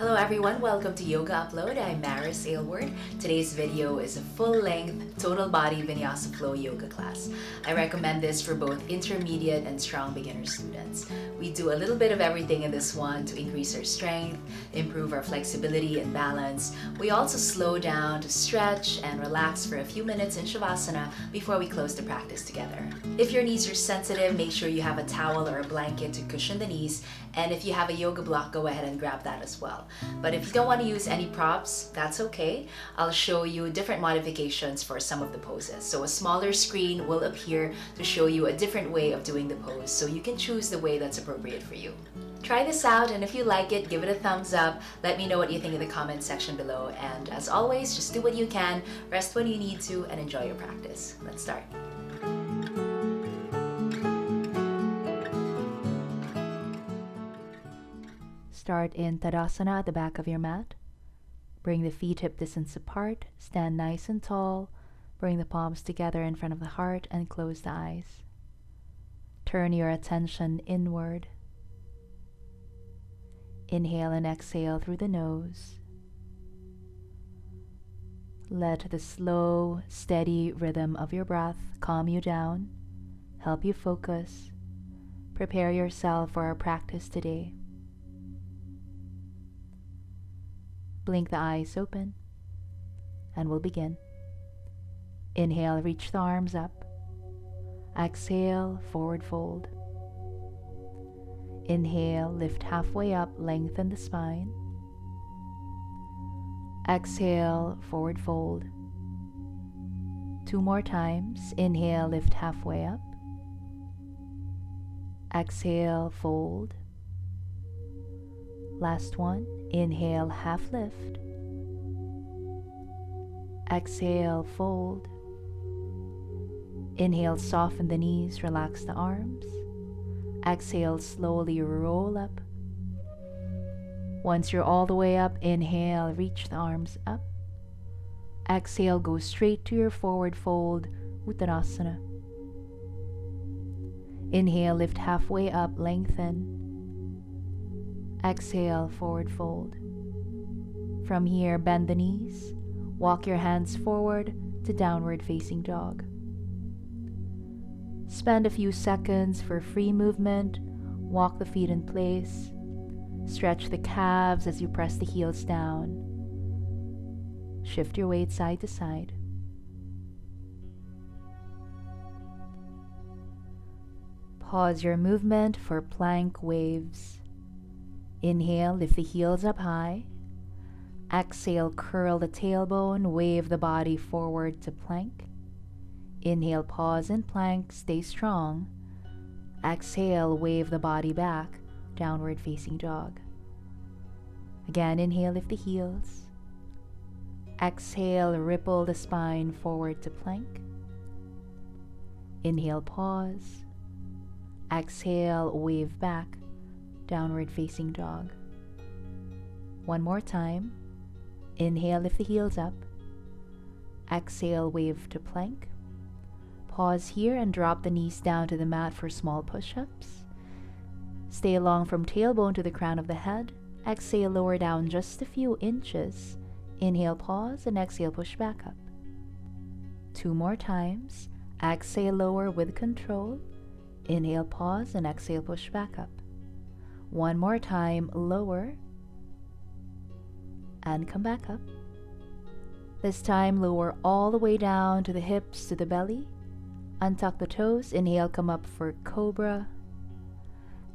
Hello everyone, welcome to Yoga Upload. I'm Maris Aylward. Today's video is a full-length, total body Vinyasa flow yoga class. I recommend this for both intermediate and strong beginner students. We do a little bit of everything in this one to increase our strength, improve our flexibility and balance. We also slow down to stretch and relax for a few minutes in Shavasana before we close the practice together. If your knees are sensitive, make sure you have a towel or a blanket to cushion the knees, and if you have a yoga block, go ahead and grab that as well. But if you don't want to use any props, that's okay. I'll show you different modifications for some of the poses. So a smaller screen will appear to show you a different way of doing the pose, so you can choose the way that's appropriate for you. Try this out, and if you like it, give it a thumbs up. Let me know what you think in the comment section below. And as always, just do what you can, rest when you need to, and enjoy your practice. Let's start. Start in Tadasana at the back of your mat. Bring the feet hip distance apart, stand nice and tall, bring the palms together in front of the heart and close the eyes. Turn your attention inward. Inhale and exhale through the nose. Let the slow, steady rhythm of your breath calm you down, help you focus. Prepare yourself for our practice today. Blink the eyes open, and we'll begin. Inhale, reach the arms up. Exhale, forward fold. Inhale, lift halfway up, lengthen the spine. Exhale, forward fold. 2 more times. Inhale, lift halfway up. Exhale, fold. Last one. Inhale, half lift. Exhale, fold. Inhale, soften the knees, relax the arms. Exhale, slowly roll up. Once you're all the way up, inhale, reach the arms up. Exhale, go straight to your forward fold, Uttanasana. Inhale, lift halfway up, lengthen. Exhale, forward fold. From here, bend the knees. Walk your hands forward to downward facing dog. Spend a few seconds for free movement. Walk the feet in place. Stretch the calves as you press the heels down. Shift your weight side to side. Pause your movement for plank waves. Inhale, lift the heels up high. Exhale, curl the tailbone, wave the body forward to plank. Inhale, pause in plank, stay strong. Exhale, wave the body back, downward facing dog. Again, inhale, lift the heels. Exhale, ripple the spine forward to plank. Inhale, pause. Exhale, wave back, downward facing dog. One more time. Inhale, lift the heels up. Exhale, wave to plank. Pause here and drop the knees down to the mat for small push-ups. Stay long from tailbone to the crown of the head. Exhale, lower down just a few inches. Inhale, pause, and exhale, push back up. 2 more times. Exhale, lower with control. Inhale, pause, and exhale, push back up. 1 more time, lower, and come back up. This time, lower all the way down to the hips, to the belly. Untuck the toes. Inhale, come up for cobra.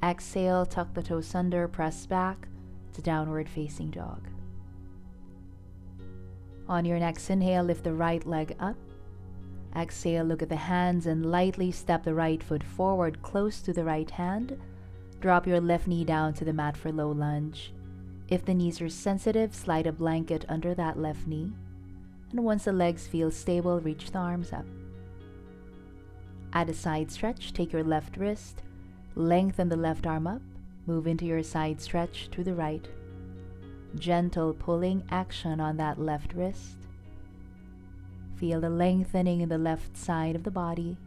Exhale, tuck the toes under, press back to downward facing dog. On your next inhale, lift the right leg up. Exhale, look at the hands and lightly step the right foot forward close to the right hand. Drop your left knee down to the mat for low lunge. If the knees are sensitive, slide a blanket under that left knee. And once the legs feel stable, reach the arms up. Add a side stretch. Take your left wrist, lengthen the left arm up, move into your side stretch to the right. Gentle pulling action on that left wrist. Feel the lengthening in the left side of the body.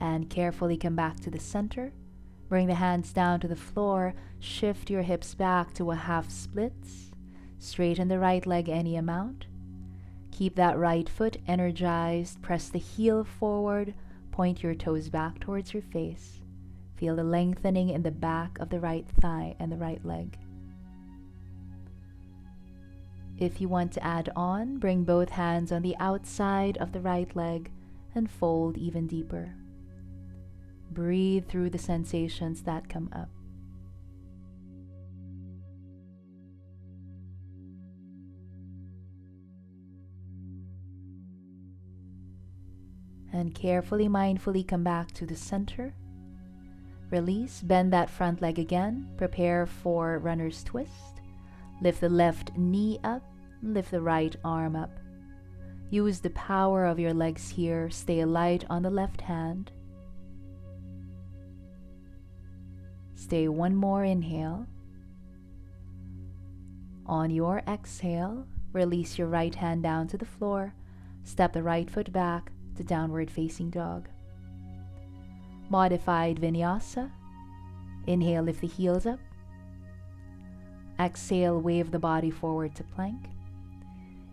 And carefully come back to the center. Bring the hands down to the floor. Shift your hips back to a half splits. Straighten the right leg any amount. Keep that right foot energized. Press the heel forward. Point your toes back towards your face. Feel the lengthening in the back of the right thigh and the right leg. If you want to add on, bring both hands on the outside of the right leg and fold even deeper. Breathe through the sensations that come up. And carefully, mindfully come back to the center. Release, bend that front leg again. Prepare for runner's twist. Lift the left knee up, lift the right arm up. Use the power of your legs here. Stay light on the left hand. Stay one more inhale. On your exhale, release your right hand down to the floor. Step the right foot back to downward facing dog. Modified Vinyasa. Inhale, lift the heels up. Exhale, wave the body forward to plank.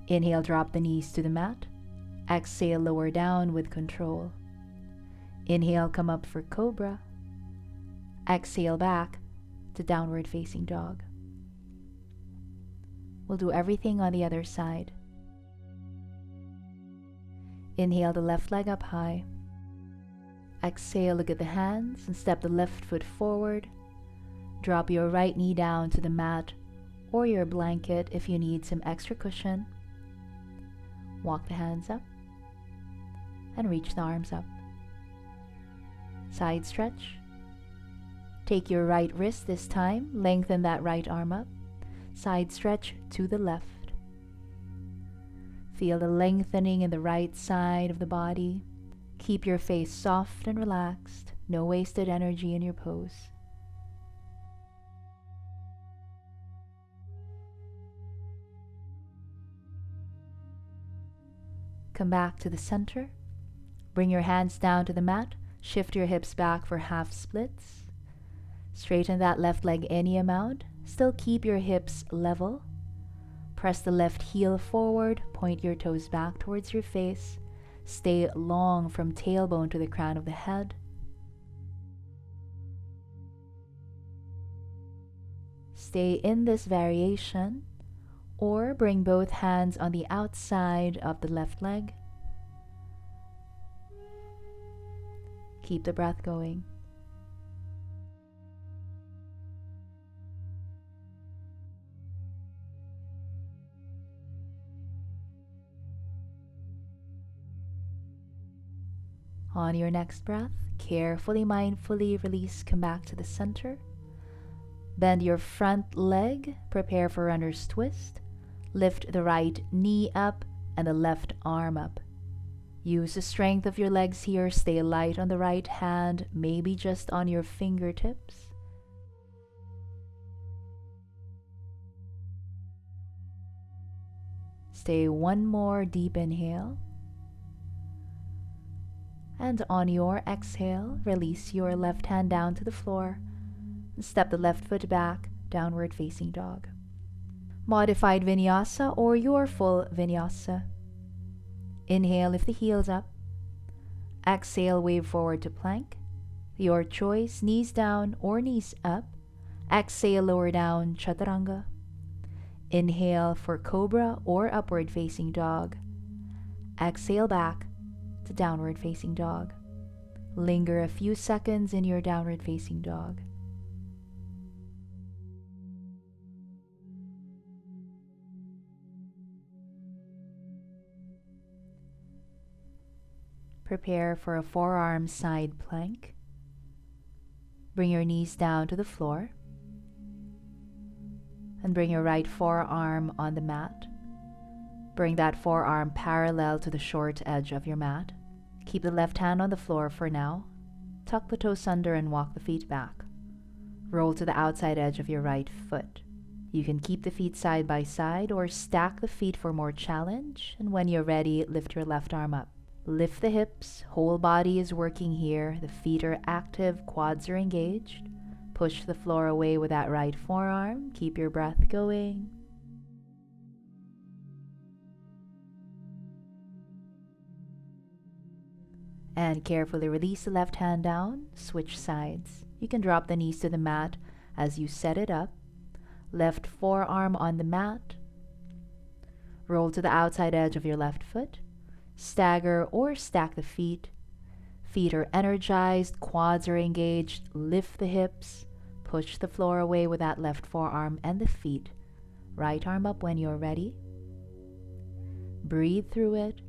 Inhale, drop the knees to the mat. Exhale, lower down with control. Inhale, come up for cobra. Exhale back to downward facing dog. We'll do everything on the other side. Inhale the left leg up high. Exhale, look at the hands and step the left foot forward. Drop your right knee down to the mat or your blanket if you need some extra cushion. Walk the hands up and reach the arms up. Side stretch. Take your right wrist this time, lengthen that right arm up. Side stretch to the left. Feel the lengthening in the right side of the body. Keep your face soft and relaxed. No wasted energy in your pose. Come back to the center. Bring your hands down to the mat. Shift your hips back for half splits. Straighten that left leg any amount. Still keep your hips level. Press the left heel forward. Point your toes back towards your face. Stay long from tailbone to the crown of the head. Stay in this variation, or bring both hands on the outside of the left leg. Keep the breath going. On your next breath, carefully, mindfully release, come back to the center. Bend your front leg, prepare for runner's twist. Lift the right knee up and the left arm up. Use the strength of your legs here. Stay light on the right hand, maybe just on your fingertips. Stay one more deep inhale. And on your exhale, release your left hand down to the floor. And step the left foot back, downward facing dog. Modified Vinyasa or your full Vinyasa. Inhale, lift the heels up. Exhale, wave forward to plank. Your choice, knees down or knees up. Exhale, lower down, chaturanga. Inhale for cobra or upward facing dog. Exhale back to downward facing dog. Linger a few seconds in your downward facing dog. Prepare for a forearm side plank. Bring your knees down to the floor and bring your right forearm on the mat. Bring that forearm parallel to the short edge of your mat. Keep the left hand on the floor for now. Tuck the toes under and walk the feet back. Roll to the outside edge of your right foot. You can keep the feet side by side or stack the feet for more challenge, and when you're ready, lift your left arm up. Lift the hips, whole body is working here. The feet are active, quads are engaged. Push the floor away with that right forearm. Keep your breath going. And carefully release the left hand down, switch sides. You can drop the knees to the mat as you set it up. Left forearm on the mat. Roll to the outside edge of your left foot. Stagger or stack the feet. Feet are energized, quads are engaged. Lift the hips. Push the floor away with that left forearm and the feet. Right arm up when you're ready. Breathe through it.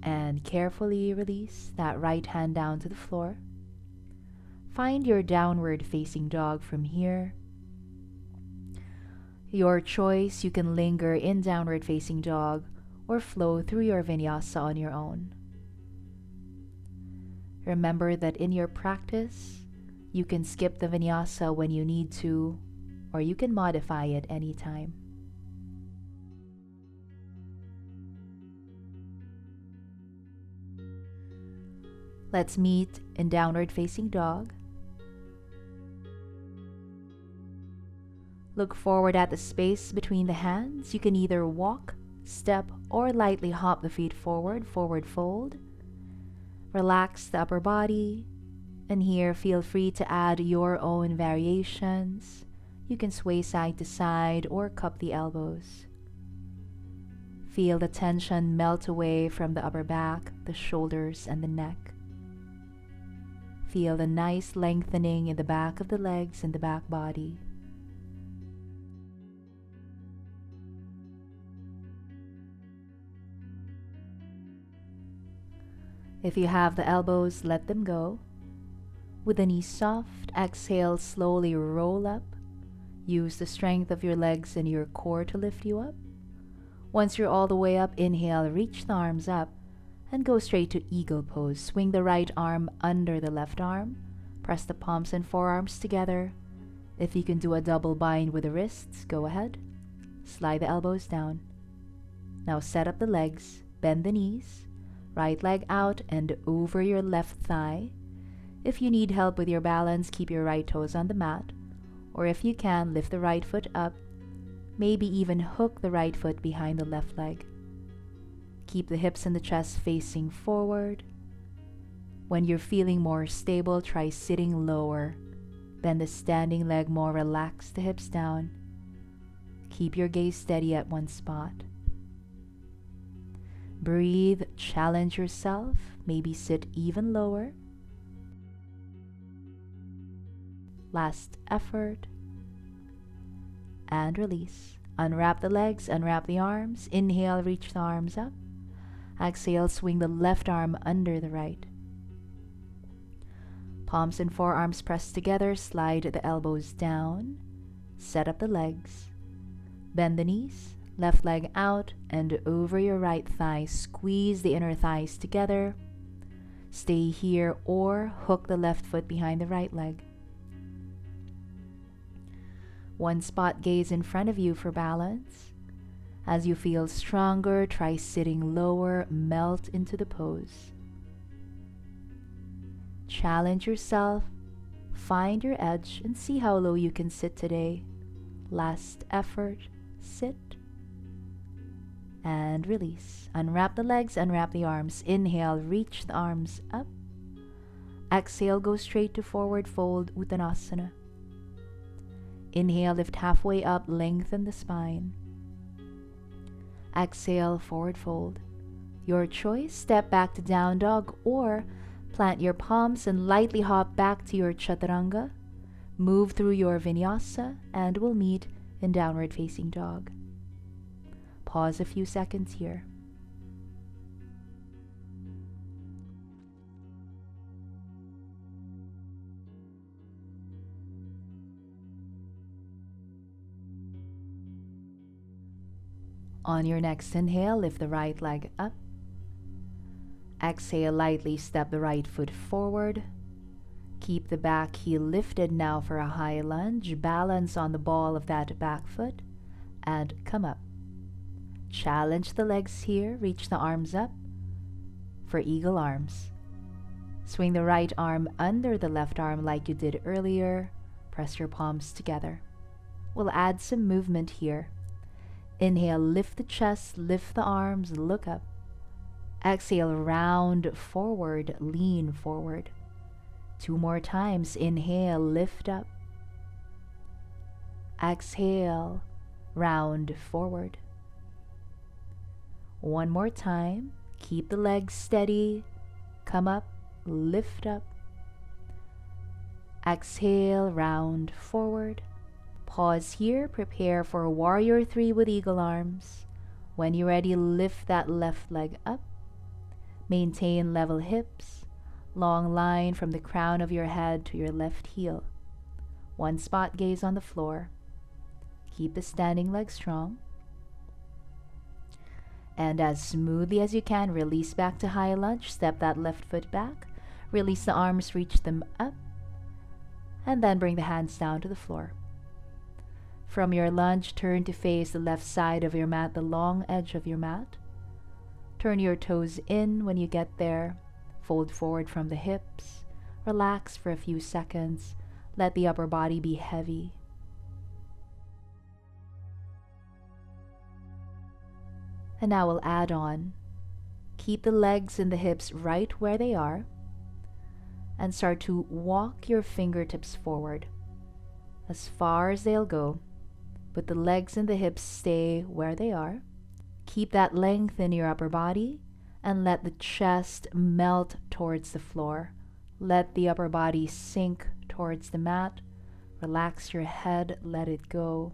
And carefully release that right hand down to the floor. Find your downward facing dog from here. Your choice, you can linger in downward facing dog or flow through your vinyasa on your own. Remember that in your practice, you can skip the vinyasa when you need to, or you can modify it anytime. Let's meet in downward facing dog. Look forward at the space between the hands. You can either walk, step, or lightly hop the feet forward, forward fold. Relax the upper body, and here feel free to add your own variations. You can sway side to side or cup the elbows. Feel the tension melt away from the upper back, the shoulders, and the neck. Feel the nice lengthening in the back of the legs and the back body. If you have the elbows, let them go. With the knees soft, exhale, slowly roll up. Use the strength of your legs and your core to lift you up. Once you're all the way up, inhale, reach the arms up and go straight to eagle pose. Swing the right arm under the left arm. Press the palms and forearms together. If you can do a double bind with the wrists, go ahead. Slide the elbows down. Now set up the legs, bend the knees. Right leg out and over your left thigh. If you need help with your balance, keep your right toes on the mat. Or if you can, lift the right foot up. Maybe even hook the right foot behind the left leg. Keep the hips and the chest facing forward. When you're feeling more stable, try sitting lower. Bend the standing leg more, relax the hips down. Keep your gaze steady at one spot. Breathe, challenge yourself, maybe sit even lower. Last effort. And release. Unwrap the legs, unwrap the arms. Inhale, reach the arms up. Exhale, swing the left arm under the right. Palms and forearms pressed together, slide the elbows down. Set up the legs. Bend the knees. Left leg out and over your right thigh. Squeeze the inner thighs together. Stay here or hook the left foot behind the right leg. One spot gaze in front of you for balance. As you feel stronger, try sitting lower, melt into the pose. Challenge yourself, find your edge, and see how low you can sit today. Last effort, sit. And release. Unwrap the legs, unwrap the arms. Inhale, reach the arms up. Exhale, go straight to forward fold, Uttanasana. Inhale, lift halfway up, lengthen the spine. Exhale, forward fold. Your choice, step back to down dog or plant your palms and lightly hop back to your chaturanga. Move through your vinyasa and we'll meet in downward facing dog. Pause a few seconds here. On your next inhale, lift the right leg up. Exhale, lightly step the right foot forward. Keep the back heel lifted now for a high lunge. Balance on the ball of that back foot and come up. Challenge the legs here. Reach the arms up for eagle arms. Swing the right arm under the left arm like you did earlier. Press your palms together. We'll add some movement here. Inhale, lift the chest, lift the arms, look up. Exhale, round forward, lean forward. 2 more times. Inhale, lift up. Exhale, round forward. 1 more time. Keep the legs steady. Come up, lift up. Exhale, round forward. Pause here. Prepare for warrior 3 with eagle arms. When you're ready, lift that left leg up. Maintain level hips. Long line from the crown of your head to your left heel. 1 spot gaze on the floor. Keep the standing leg strong. And as smoothly as you can, release back to high lunge. Step that left foot back. Release the arms, reach them up. And then bring the hands down to the floor. From your lunge, turn to face the left side of your mat, the long edge of your mat. Turn your toes in when you get there. Fold forward from the hips. Relax for a few seconds. Let the upper body be heavy. And now we'll add on. Keep the legs and the hips right where they are. And start to walk your fingertips forward as far as they'll go. But the legs and the hips stay where they are. Keep that length in your upper body and let the chest melt towards the floor. Let the upper body sink towards the mat. Relax your head, let it go.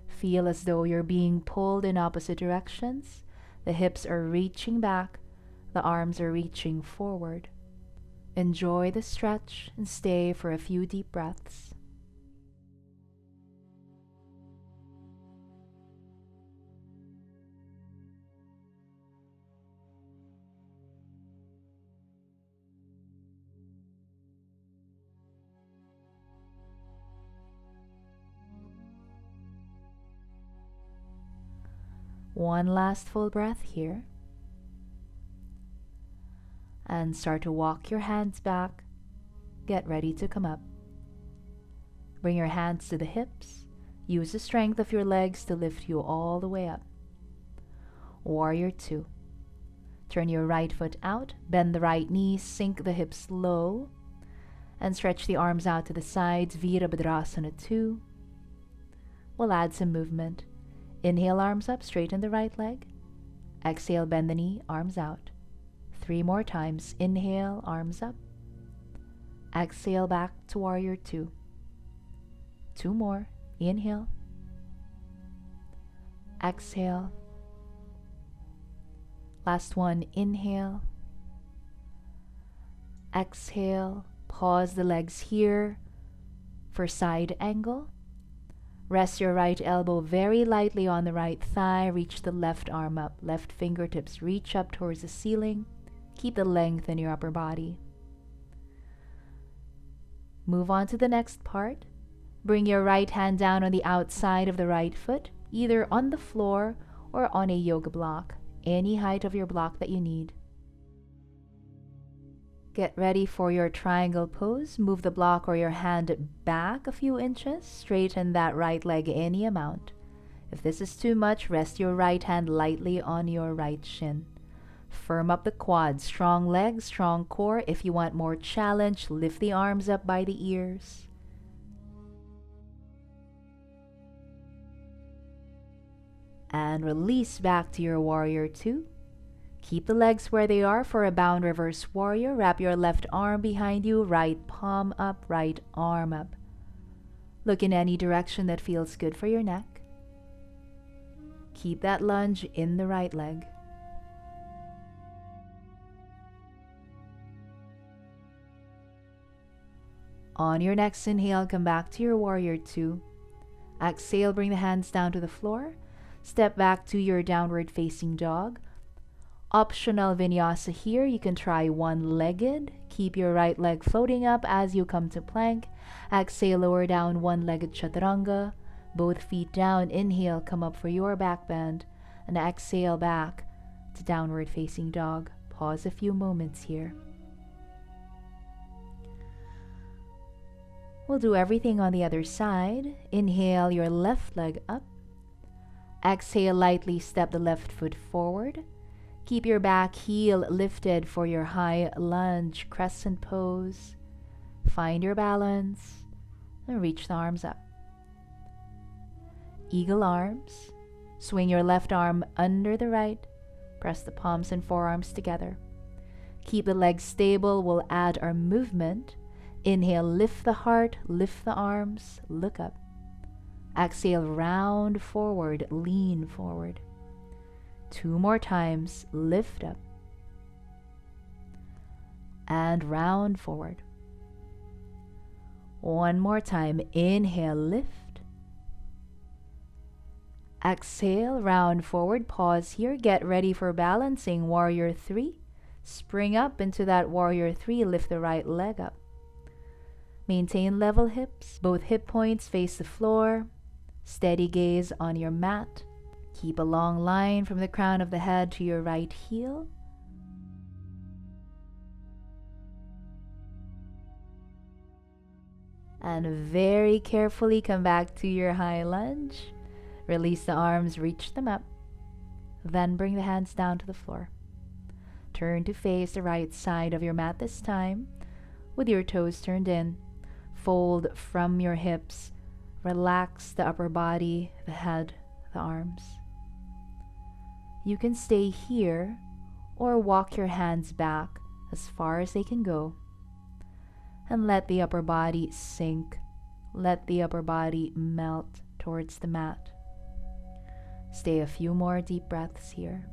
Feel as though you're being pulled in opposite directions. The hips are reaching back, the arms are reaching forward. Enjoy the stretch and stay for a few deep breaths. One last full breath here. And start to walk your hands back. Get ready to come up. Bring your hands to the hips. Use the strength of your legs to lift you all the way up. Warrior 2. Turn your right foot out. Bend the right knee. Sink the hips low. And stretch the arms out to the sides. Virabhadrasana Ii. We'll add some movement. Inhale, arms up, straighten the right leg. Exhale, bend the knee, arms out. 3 more times. Inhale, arms up. Exhale, back to warrior 2. 2 more. Inhale. Exhale. Last one. Inhale. Exhale. Pause the legs here for side angle. Rest your right elbow very lightly on the right thigh. Reach the left arm up. Left fingertips reach up towards the ceiling. Keep the length in your upper body. Move on to the next part. Bring your right hand down on the outside of the right foot, either on the floor or on a yoga block, any height of your block that you need. Get ready for your triangle pose. Move the block or your hand back a few inches. Straighten that right leg any amount. If this is too much, rest your right hand lightly on your right shin. Firm up the quads. Strong legs, strong core. If you want more challenge, lift the arms up by the ears. And release back to your warrior 2. Keep the legs where they are for a bound reverse warrior. Wrap your left arm behind you, right palm up, right arm up. Look in any direction that feels good for your neck. Keep that lunge in the right leg. On your next inhale, come back to your warrior 2. Exhale, bring the hands down to the floor. Step back to your downward facing dog. Optional vinyasa here. You can try one-legged. Keep your right leg floating up as you come to plank. Exhale, lower down, one-legged chaturanga. Both feet down. Inhale, come up for your back bend. And exhale back to downward facing dog. Pause a few moments here. We'll do everything on the other side. Inhale your left leg up. Exhale, lightly step the left foot forward. Keep your back heel lifted for your high lunge crescent pose. Find your balance and reach the arms up. Eagle arms. Swing your left arm under the right. Press the palms and forearms together. Keep the legs stable. We'll add our movement. Inhale, lift the heart, lift the arms, look up. Exhale, round forward, lean forward. 2 more times, lift up. And round forward. 1 more time, inhale, lift. Exhale, round forward, pause here, get ready for balancing warrior 3. Spring up into that warrior 3, lift the right leg up. Maintain level hips, both hip points face the floor. Steady gaze on your mat. Keep a long line from the crown of the head to your right heel. And very carefully come back to your high lunge. Release the arms, reach them up. Then bring the hands down to the floor. Turn to face the right side of your mat this time, with your toes turned in. Fold from your hips. Relax the upper body, the head, the arms. You can stay here or walk your hands back as far as they can go. And let the upper body sink. Let the upper body melt towards the mat. Stay a few more deep breaths here.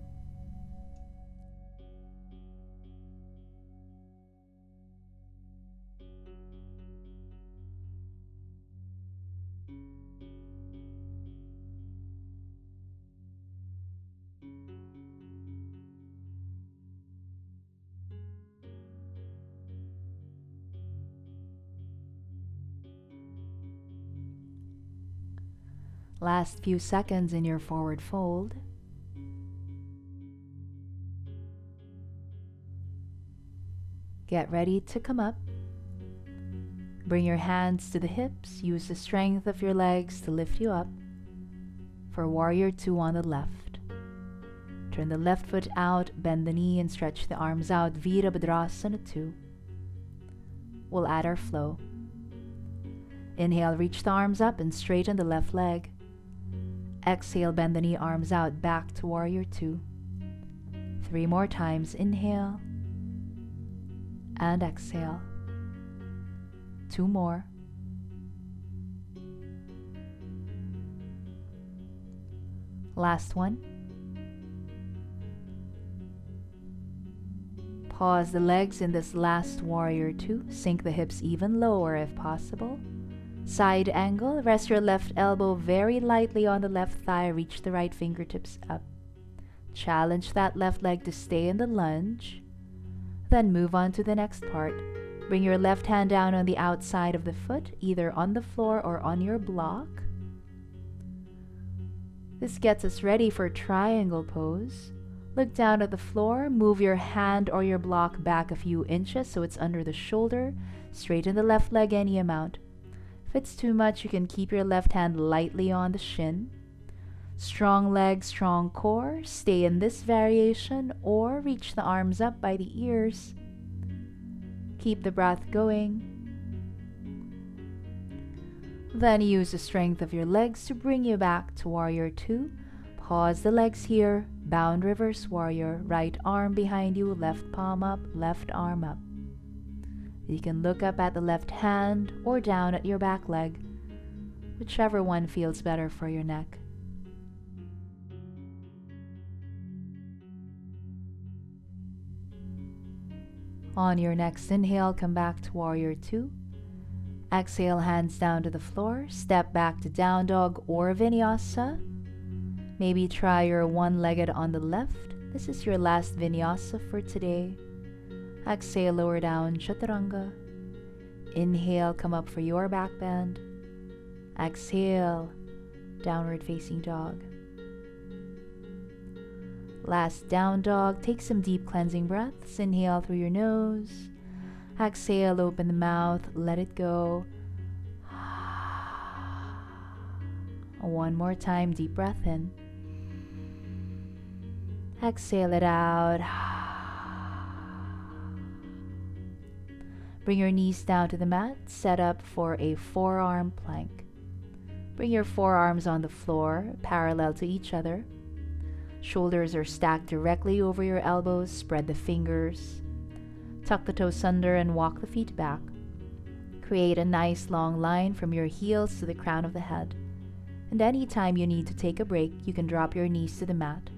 Last few seconds in your forward fold. Get ready to come up. Bring your hands to the hips. Use the strength of your legs to lift you up. For warrior 2 on the left. Turn the left foot out, bend the knee and stretch the arms out. Virabhadrasana Ii. We'll add our flow. Inhale, reach the arms up and straighten the left leg. Exhale, bend the knee, arms out, back to warrior 2. 3 more times. Inhale and exhale. 2 more. Last one. Pause the legs in this last warrior 2. Sink the hips even lower if possible. Side angle, rest your left elbow very lightly on the left thigh, reach the right fingertips up. Challenge that left leg to stay in the lunge. Then move on to the next part. Bring your left hand down on the outside of the foot, either on the floor or on your block. This gets us ready for triangle pose. Look down at the floor, move your hand or your block back a few inches so it's under the shoulder. Straighten the left leg any amount. If it's too much, you can keep your left hand lightly on the shin. Strong leg, strong core. Stay in this variation or reach the arms up by the ears. Keep the breath going. Then use the strength of your legs to bring you back to warrior 2. Pause the legs here. Bound reverse warrior. Right arm behind you, left palm up, left arm up. You can look up at the left hand or down at your back leg, whichever one feels better for your neck. On your next inhale, come back to warrior 2. Exhale, hands down to the floor. Step back to down dog or vinyasa. Maybe try your one-legged on the left. This is your last vinyasa for today. Exhale, lower down, chaturanga. Inhale, come up for your back bend. Exhale, downward facing dog. Last down dog, take some deep cleansing breaths. Inhale through your nose. Exhale, open the mouth, let it go. One more time, deep breath in. Exhale it out. Bring your knees down to the mat. Set up for a forearm plank. Bring your forearms on the floor, parallel to each other. Shoulders are stacked directly over your elbows. Spread the fingers. Tuck the toes under and walk the feet back. Create a nice long line from your heels to the crown of the head. And anytime you need to take a break, you can drop your knees to the mat.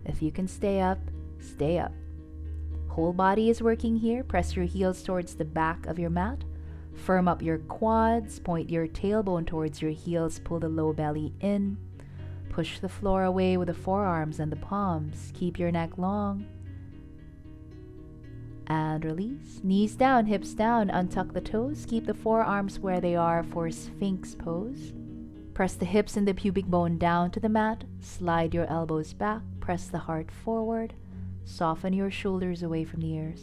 If you can stay up, stay up. Whole body is working here. Press your heels towards the back of your mat. Firm up your quads. Point your tailbone towards your heels. Pull the low belly in. Push the floor away with the forearms and the palms. Keep your neck long. And release. Knees down, hips down. Untuck the toes. Keep the forearms where they are for Sphinx pose. Press the hips and the pubic bone down to the mat. Slide your elbows back. Press the heart forward. Soften your shoulders away from the ears.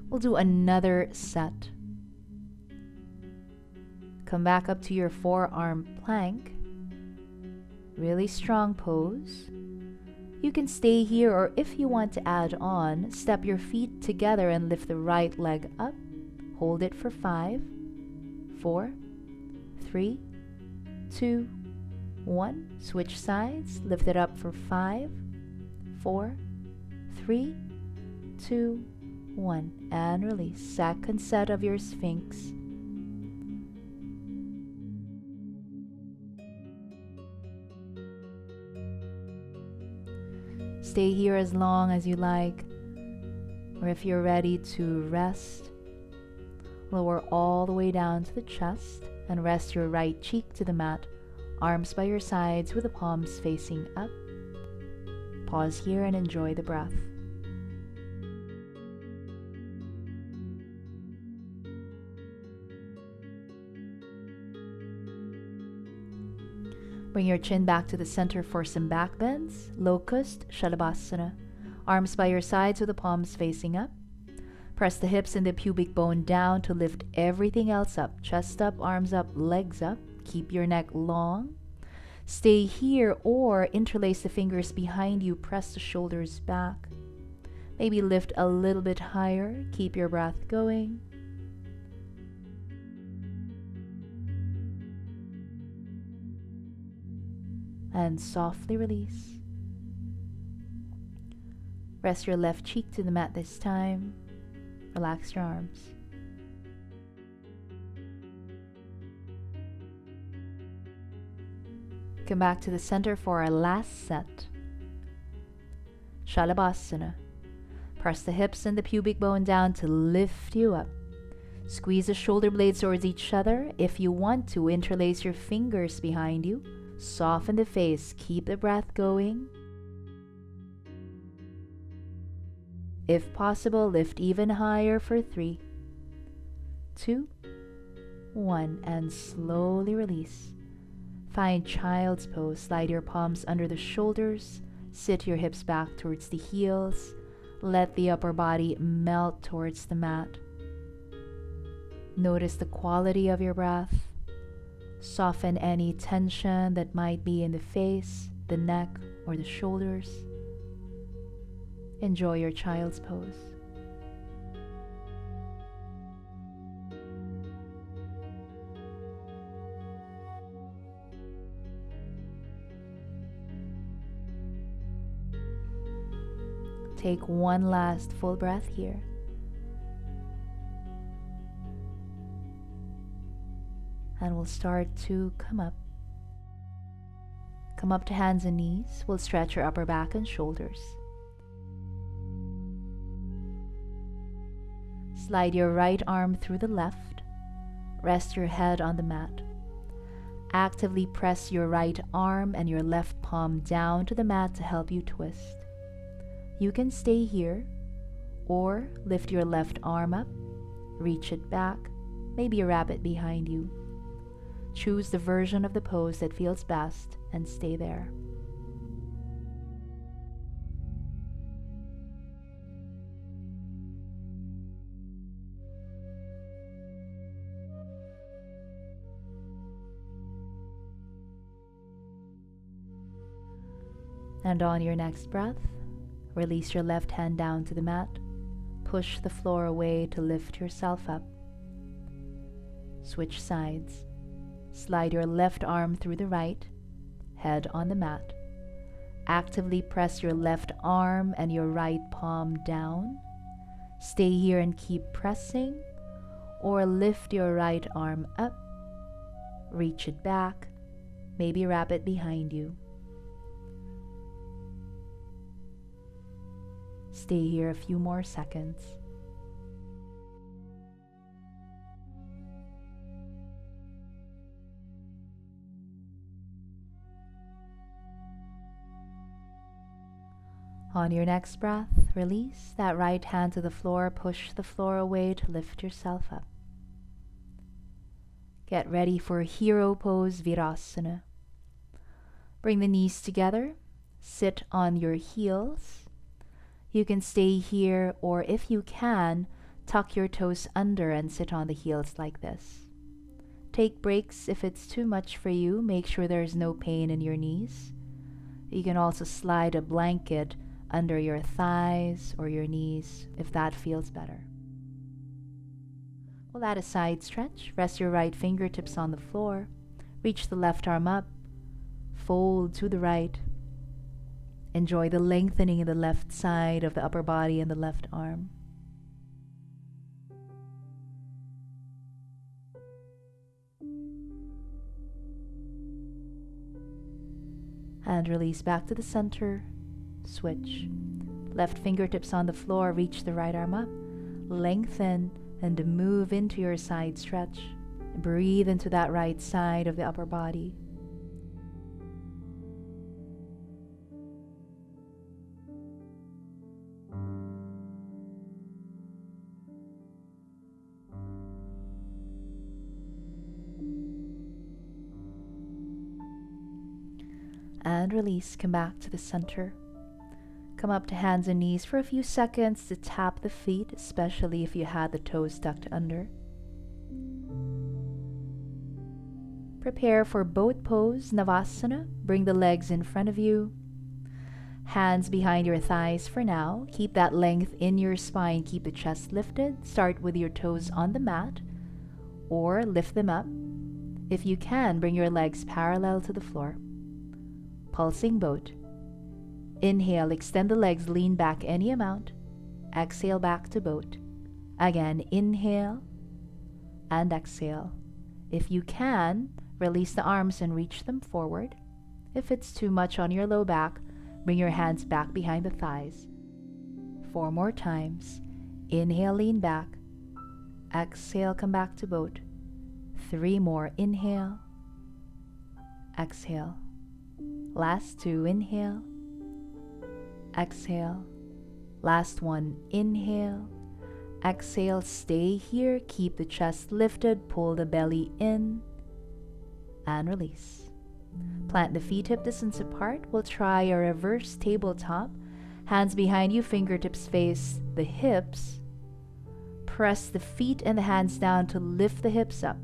We'll do another set. Come back up to your forearm plank. Really strong pose. You can stay here, or if you want to add on, step your feet together and lift the right leg up. Hold it for 5, 4, 3, 2, 1. Switch sides. Lift it up for 5, 4, 3, 2, 1. And release. Second set of your Sphinx. Stay here as long as you like, or if you're ready to rest, lower all the way down to the chest and rest your right cheek to the mat, arms by your sides with the palms facing up. Pause here and enjoy the breath. Bring your chin back to the center for some back bends. Locust, Shavasana. Arms by your sides with the palms facing up. Press the hips and the pubic bone down to lift everything else up. Chest up, arms up, legs up. Keep your neck long. Stay here or interlace the fingers behind you. Press the shoulders back. Maybe lift a little bit higher. Keep your breath going. And softly release. Rest your left cheek to the mat this time. Relax your arms. Come back to the center for our last set. Shavasana. Press the hips and the pubic bone down to lift you up. Squeeze the shoulder blades towards each other. If you want to, interlace your fingers behind you. Soften the face. Keep the breath going. If possible, lift even higher for 3, 2, 1, and slowly release. Find child's pose. Slide your palms under the shoulders. Sit your hips back towards the heels. Let the upper body melt towards the mat. Notice the quality of your breath. Soften any tension that might be in the face, the neck, or the shoulders. Enjoy your child's pose. Take one last full breath here. And we'll start to come up. Come up to hands and knees. We'll stretch your upper back and shoulders. Slide your right arm through the left. Rest your head on the mat. Actively press your right arm and your left palm down to the mat to help you twist. You can stay here or lift your left arm up, reach it back, maybe wrap it behind you. Choose the version of the pose that feels best and stay there. And on your next breath, release your left hand down to the mat. Push the floor away to lift yourself up. Switch sides. Slide your left arm through the right, head on the mat. Actively press your left arm and your right palm down. Stay here and keep pressing, or lift your right arm up, reach it back, maybe wrap it behind you. Stay here a few more seconds. On your next breath, release that right hand to the floor, push the floor away to lift yourself up. Get ready for hero pose, Virasana. Bring the knees together, sit on your heels. You can stay here, or if you can, tuck your toes under and sit on the heels like this. Take breaks if it's too much for you. Make sure there's no pain in your knees. You can also slide a blanket under your thighs or your knees if that feels better. We'll add a side stretch. Rest your right fingertips on the floor. Reach the left arm up. Fold to the right. Enjoy the lengthening in the left side of the upper body and the left arm. And release back to the center. Switch. Left fingertips on the floor, reach the right arm up. Lengthen and move into your side stretch. Breathe into that right side of the upper body. And release, come back to the center. Come up to hands and knees for a few seconds to tap the feet, especially if you had the toes tucked under. Prepare for boat pose, Navasana. Bring the legs in front of you. Hands behind your thighs for now. Keep that length in your spine. Keep the chest lifted. Start with your toes on the mat or lift them up. If you can, bring your legs parallel to the floor. Pulsing boat. Inhale, extend the legs, lean back any amount. Exhale, back to boat. Again, inhale and exhale. If you can, release the arms and reach them forward. If it's too much on your low back, bring your hands back behind the thighs. 4 more times. Inhale, lean back. Exhale, come back to boat. 3 more. Inhale. Exhale. Last 2. Inhale. Exhale. Last 1. Inhale. Exhale. Stay here. Keep the chest lifted. Pull the belly in. And release. Plant the feet hip distance apart. We'll try a reverse tabletop. Hands behind you. Fingertips face the hips. Press the feet and the hands down to lift the hips up.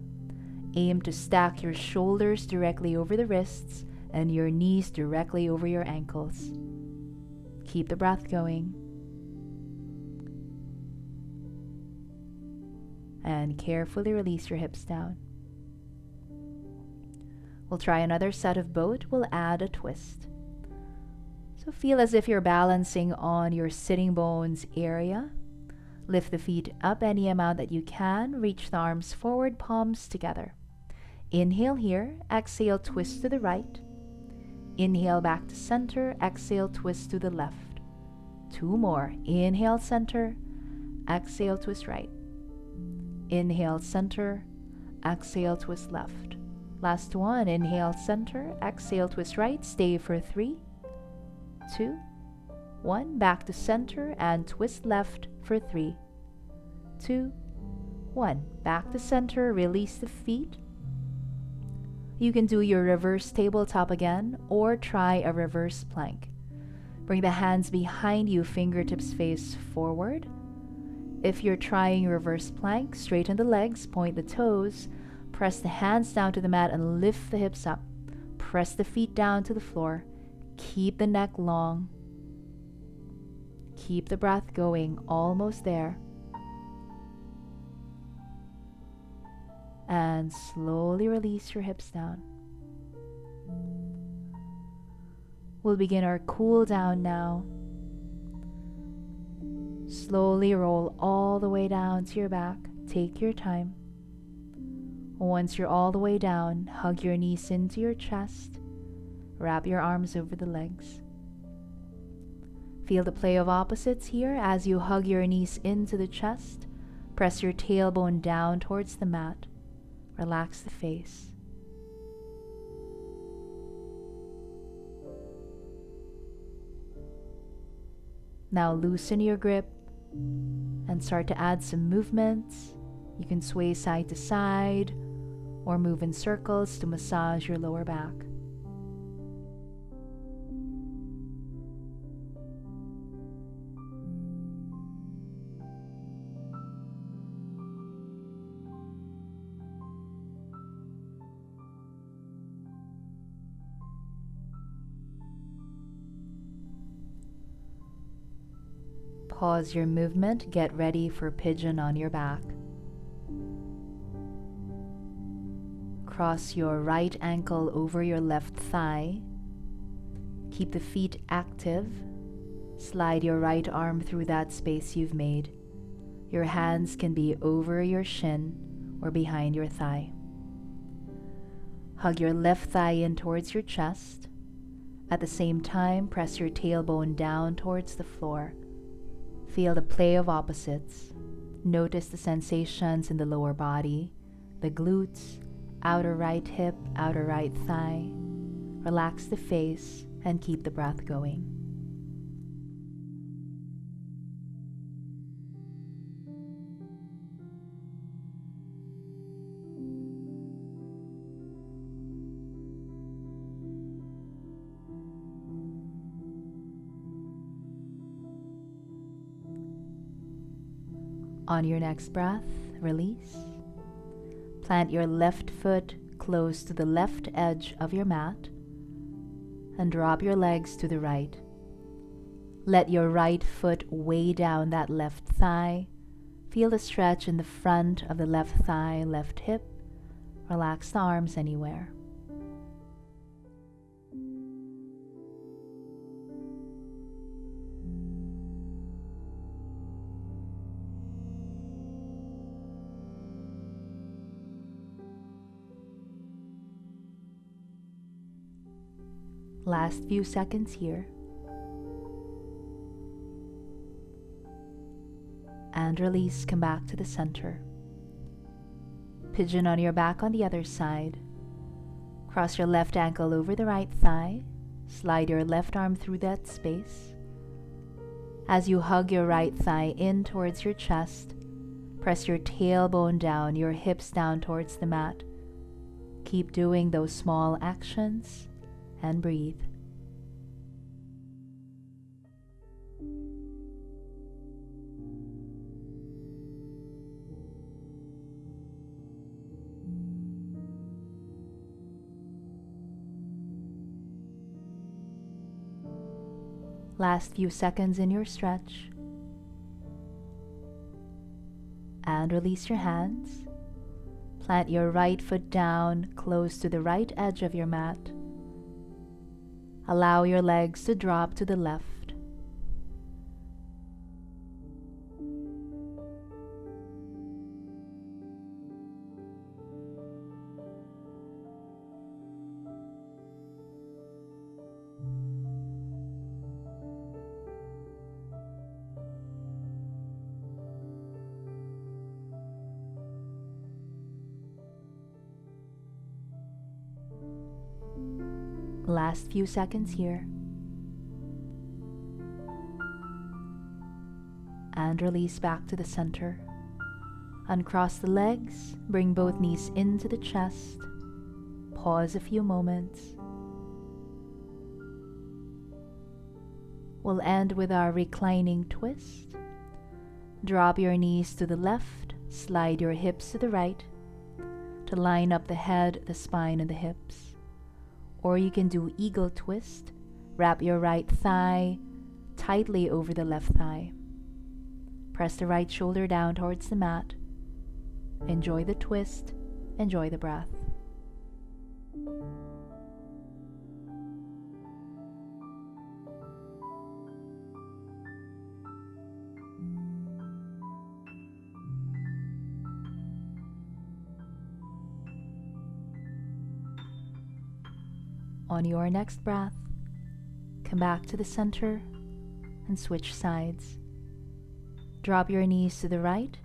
Aim to stack your shoulders directly over the wrists and your knees directly over your ankles. Keep the breath going. And carefully release your hips down. We'll try another set of boat. We'll add a twist. So feel as if you're balancing on your sitting bones area. Lift the feet up any amount that you can. Reach the arms forward, palms together. Inhale here. Exhale, twist to the right. Inhale back to center. Exhale, twist to the left. 2 more. Inhale, center. Exhale, twist right. Inhale, center. Exhale, twist left. Last one. Inhale, center. Exhale, twist right. Stay for 3, 2, 1. Back to center and twist left for 3, 2, 1. Back to center. Release the feet. You can do your reverse tabletop again or try a reverse plank. Bring the hands behind you, fingertips face forward. If you're trying reverse plank, straighten the legs, point the toes, press the hands down to the mat and lift the hips up. Press the feet down to the floor. Keep the neck long. Keep the breath going, almost there. And slowly release your hips down. We'll begin our cool down now. Slowly roll all the way down to your back. Take your time. Once you're all the way down, hug your knees into your chest. Wrap your arms over the legs. Feel the play of opposites here as you hug your knees into the chest. Press your tailbone down towards the mat. Relax the face. Now loosen your grip and start to add some movements. You can sway side to side or move in circles to massage your lower back. Pause your movement, get ready for pigeon on your back. Cross your right ankle over your left thigh. Keep the feet active. Slide your right arm through that space you've made. Your hands can be over your shin or behind your thigh. Hug your left thigh in towards your chest. At the same time, press your tailbone down towards the floor. Feel the play of opposites. Notice the sensations in the lower body, the glutes, outer right hip, outer right thigh. Relax the face and keep the breath going. On your next breath, release. Plant your left foot close to the left edge of your mat and drop your legs to the right. Let your right foot weigh down that left thigh. Feel the stretch in the front of the left thigh, left hip. Relax the arms anywhere. Last few seconds here. And release, come back to the center. Pigeon on your back on the other side. Cross your left ankle over the right thigh. Slide your left arm through that space. As you hug your right thigh in towards your chest, press your tailbone down, your hips down towards the mat. Keep doing those small actions and breathe. Last few seconds in your stretch. And release your hands. Plant your right foot down close to the right edge of your mat. Allow your legs to drop to the left. Last few seconds here. And release back to the center. Uncross the legs, bring both knees into the chest. Pause a few moments. We'll end with our reclining twist. Drop your knees to the left, slide your hips to the right to line up the head, the spine, and the hips. Or you can do eagle twist. Wrap your right thigh tightly over the left thigh. Press the right shoulder down towards the mat. Enjoy the twist. Enjoy the breath. On your next breath, come back to the center and switch sides. Drop your knees to the right,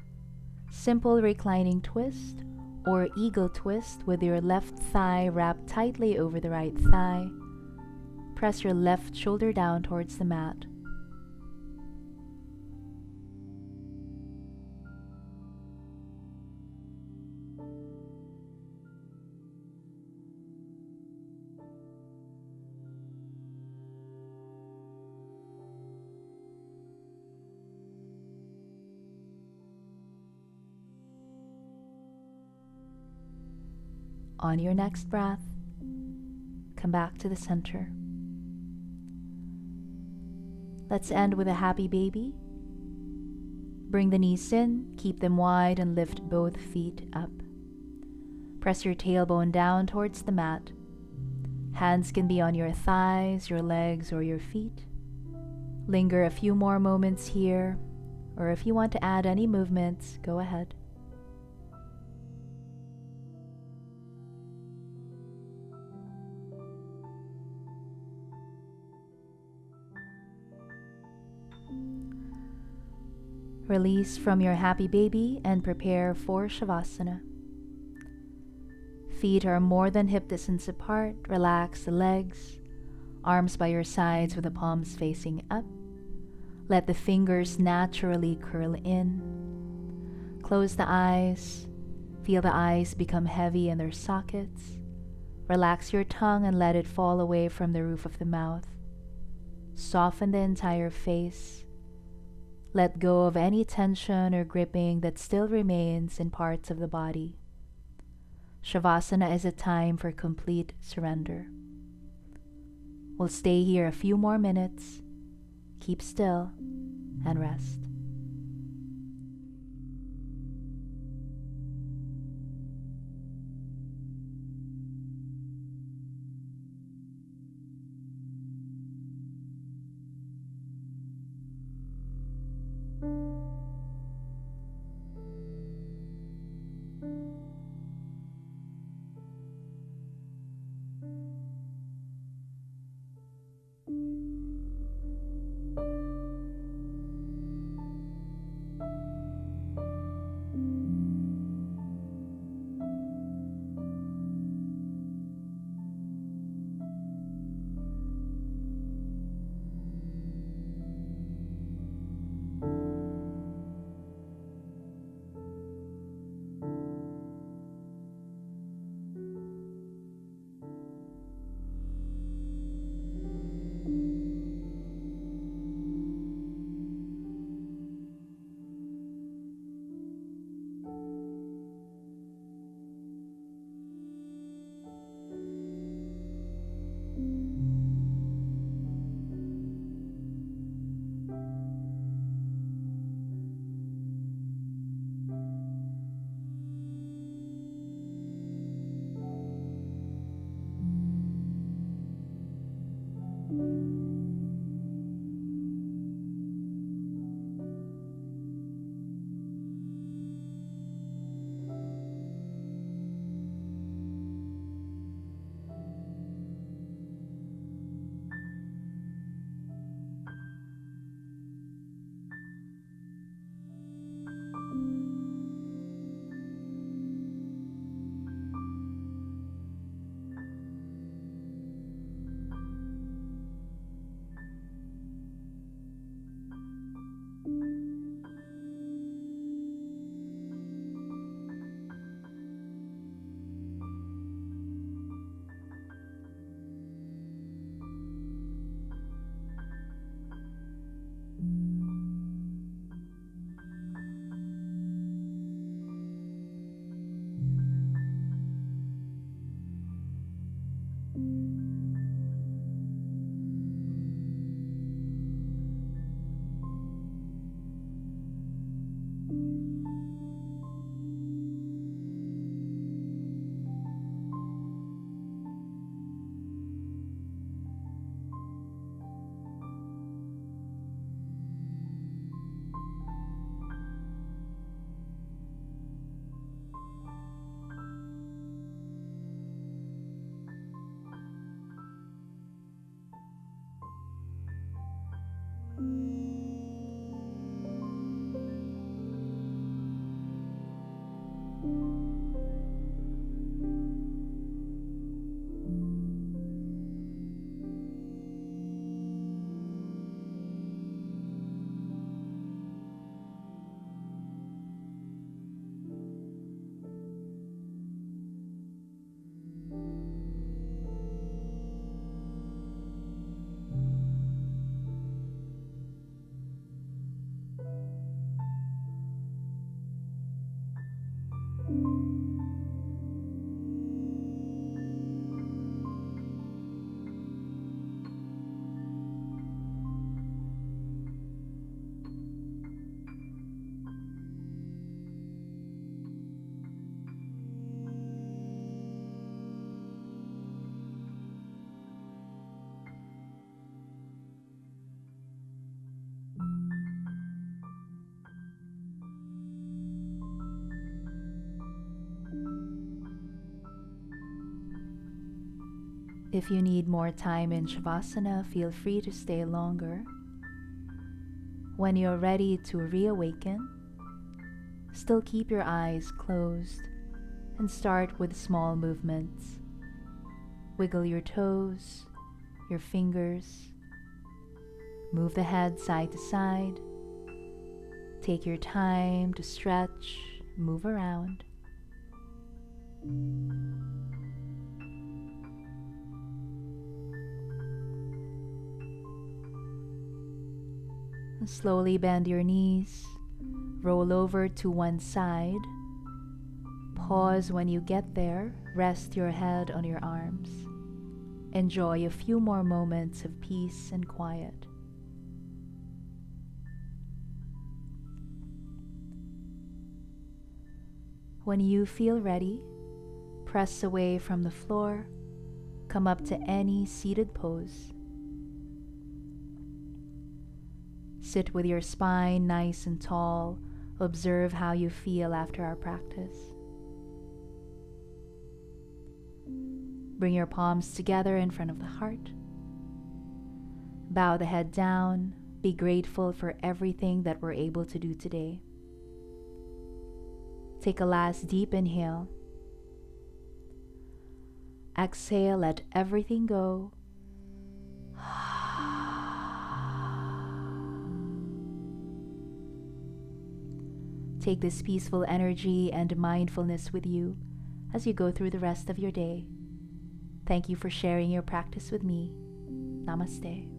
simple reclining twist or eagle twist with your left thigh wrapped tightly over the right thigh. Press your left shoulder down towards the mat. On your next breath, come back to the center. Let's end with a happy baby. Bring the knees in, keep them wide, and lift both feet up. Press your tailbone down towards the mat. Hands can be on your thighs, your legs, or your feet. Linger a few more moments here, or if you want to add any movements, go ahead. Release from your happy baby and prepare for Shavasana. Feet are more than hip distance apart. Relax the legs. Arms by your sides with the palms facing up. Let the fingers naturally curl in. Close the eyes. Feel the eyes become heavy in their sockets. Relax your tongue and let it fall away from the roof of the mouth. Soften the entire face. Let go of any tension or gripping that still remains in parts of the body. Shavasana is a time for complete surrender. We'll stay here a few more minutes. Keep still and rest. If you need more time in Shavasana, feel free to stay longer. When you're ready to reawaken, still keep your eyes closed and start with small movements. Wiggle your toes, your fingers. Move the head side to side. Take your time to stretch, move around. Slowly bend your knees, roll over to one side. Pause when you get there, rest your head on your arms. Enjoy a few more moments of peace and quiet. When you feel ready, press away from the floor, come up to any seated pose. Sit with your spine nice and tall. Observe how you feel after our practice. Bring your palms together in front of the heart. Bow the head down. Be grateful for everything that we're able to do today. Take a last deep inhale. Exhale, let everything go. Take this peaceful energy and mindfulness with you as you go through the rest of your day. Thank you for sharing your practice with me. Namaste.